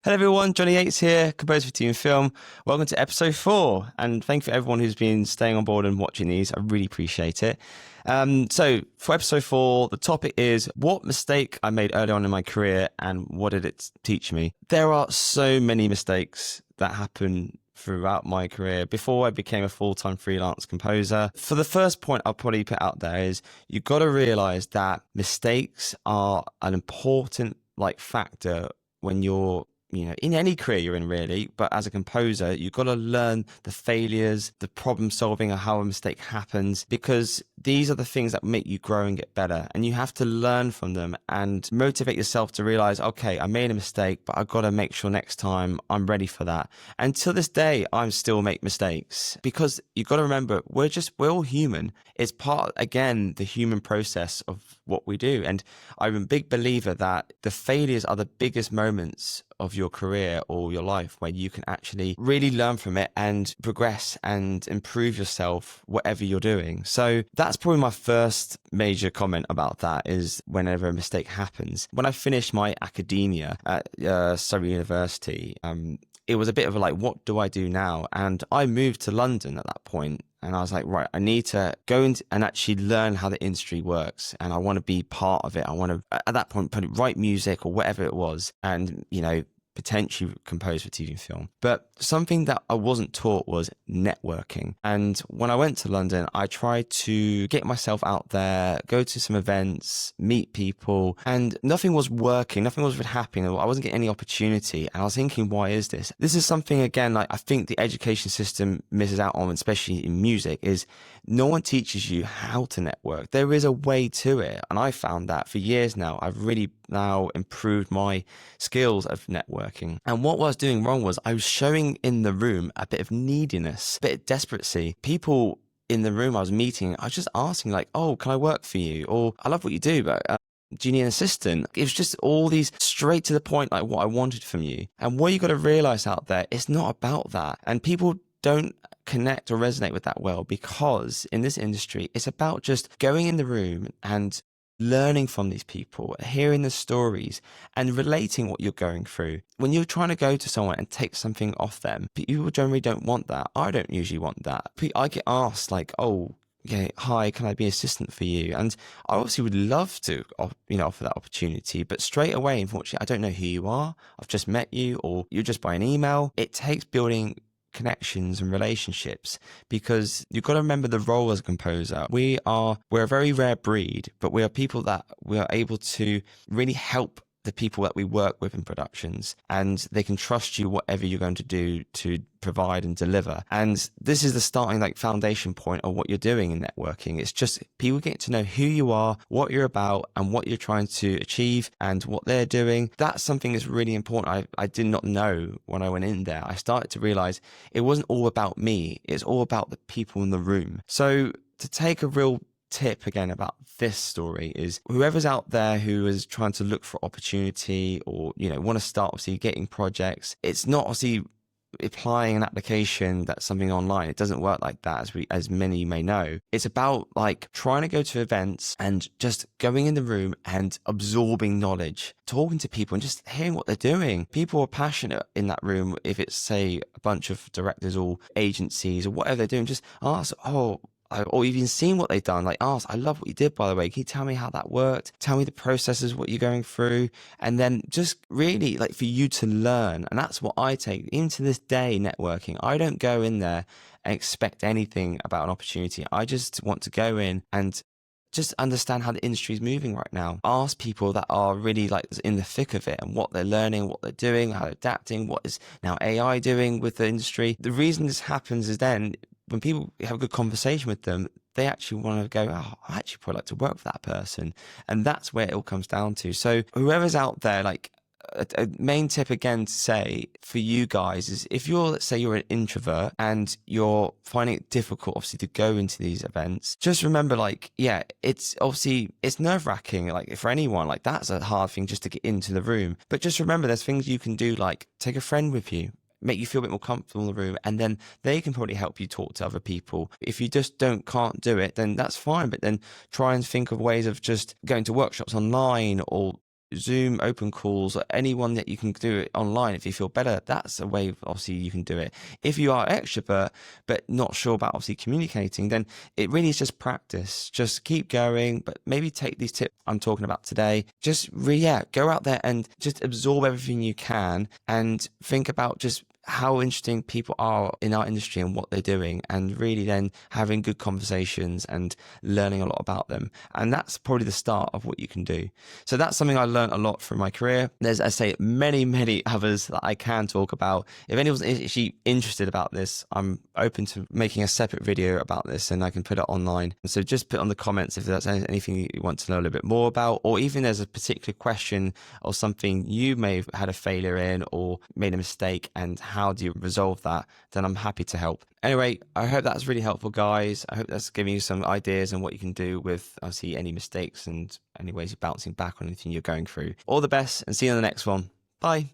Hello everyone, Johnny Yates here, composer for Team Film. Welcome to episode 4, and thank you for everyone who's been staying on board and watching these. I really appreciate it. So for episode 4, the topic is what mistake I made early on in my career and what did it teach me? There are so many mistakes that happen throughout my career before I became a full-time freelance composer. For the first point I'll probably put out there is you've got to realize that mistakes are an important factor when you're in any career you're in really, but as a composer, you've got to learn the failures, the problem solving, or how a mistake happens, because these are the things that make you grow and get better. And you have to learn from them and motivate yourself to realize, okay, I made a mistake, but I've got to make sure next time I'm ready for that. And to this day, I still make mistakes because you've got to remember, we're all human. It's part, again, the human process of what we do. And I'm a big believer that the failures are the biggest moments of your career or your life where you can actually really learn from it and progress and improve yourself, whatever you're doing. So that's probably my first major comment about that, is whenever a mistake happens. When I finished my academia at Surrey University, it was a bit of what do I do now? And I moved to London at that point. And I was like, right, I need to go in and actually learn how the industry works. And I want to be part of it. I want to, at that point, write music or whatever it was. And, potentially compose for TV and film. But something that I wasn't taught was networking. And when I went to London, I tried to get myself out there, go to some events, meet people, and nothing was working. Nothing was happening. I wasn't getting any opportunity. And I was thinking, why is this? This is something, again, I think the education system misses out on, especially in music, is no one teaches you how to network. There is a way to it. And I found that for years now. I've really now improved my skills of networking. And what I was doing wrong was I was showing in the room a bit of neediness, a bit of desperacy. People in the room I was meeting, I was just asking oh, can I work for you? Or I love what you do, but do you need an assistant? It was just all these straight to the point, what I wanted from you. And what you got to realize out there, it's not about that. And people don't connect or resonate with that well, because in this industry, it's about just going in the room and learning from these people, hearing the stories and relating what you're going through. When you're trying to go to someone and take something off them, people generally don't want that. I don't usually want that. I get asked oh, okay, hi, can I be assistant for you? And I obviously would love to, offer that opportunity, but straight away, unfortunately, I don't know who you are. I've just met you, or you're just by an email. It takes building connections and relationships, because you've got to remember the role as a composer. We're a very rare breed, but we are people that we are able to really help the people that we work with in productions, and they can trust you whatever you're going to do to provide and deliver. And this is the starting foundation point of what you're doing in networking. It's just people get to know who you are, what you're about, and what you're trying to achieve and what they're doing. That's something that's really important. I did not know when I went in there. I started to realize it wasn't all about me. It's all about the people in the room. So to take a real tip again about this story is, whoever's out there who is trying to look for opportunity or want to start obviously getting projects, it's not obviously applying an application that's something online. It doesn't work like that, as many may know. It's about trying to go to events and just going in the room and absorbing knowledge, talking to people and just hearing what they're doing. People are passionate in that room. If it's, say, a bunch of directors or agencies or whatever they're doing, just ask, or even seen what they've done, ask, I love what you did, by the way. Can you tell me how that worked? Tell me the processes, what you're going through. And then just really for you to learn. And that's what I take into this day, networking. I don't go in there and expect anything about an opportunity. I just want to go in and just understand how the industry is moving right now. Ask people that are really in the thick of it and what they're learning, what they're doing, how they're adapting, what is now AI doing with the industry. The reason this happens is then when people have a good conversation with them, they actually want to go, oh, I actually probably like to work with that person. And that's where it all comes down to. So whoever's out there, a main tip again to say for you guys is, if let's say you're an introvert and you're finding it difficult obviously to go into these events, just remember it's obviously it's nerve-wracking for anyone. That's a hard thing just to get into the room, but just remember there's things you can do, take a friend with you, make you feel a bit more comfortable in the room, and then they can probably help you talk to other people. If you just can't do it, then that's fine, but then try and think of ways of just going to workshops online or Zoom open calls, or anyone that you can do it online if you feel better. That's a way, obviously, you can do it. If you are an extrovert but not sure about obviously communicating, then it really is just practice. Just keep going, but maybe take these tips I'm talking about today. Just really, yeah, go out there and just absorb everything you can and think about just how interesting people are in our industry and what they're doing, and really then having good conversations and learning a lot about them. And that's probably the start of what you can do. So that's something I learned a lot from my career. There's, I say, many others that I can talk about. If anyone's actually interested about this, I'm open to making a separate video about this, and I can put it online. So just put on the comments if there's anything you want to know a little bit more about, or even there's a particular question or something you may have had a failure in or made a mistake, and how do you resolve that, then I'm happy to help. Anyway, I hope that's really helpful, guys. I hope that's giving you some ideas on what you can do with, obviously, any mistakes and any ways of bouncing back on anything you're going through. All the best, and see you on the next one. Bye.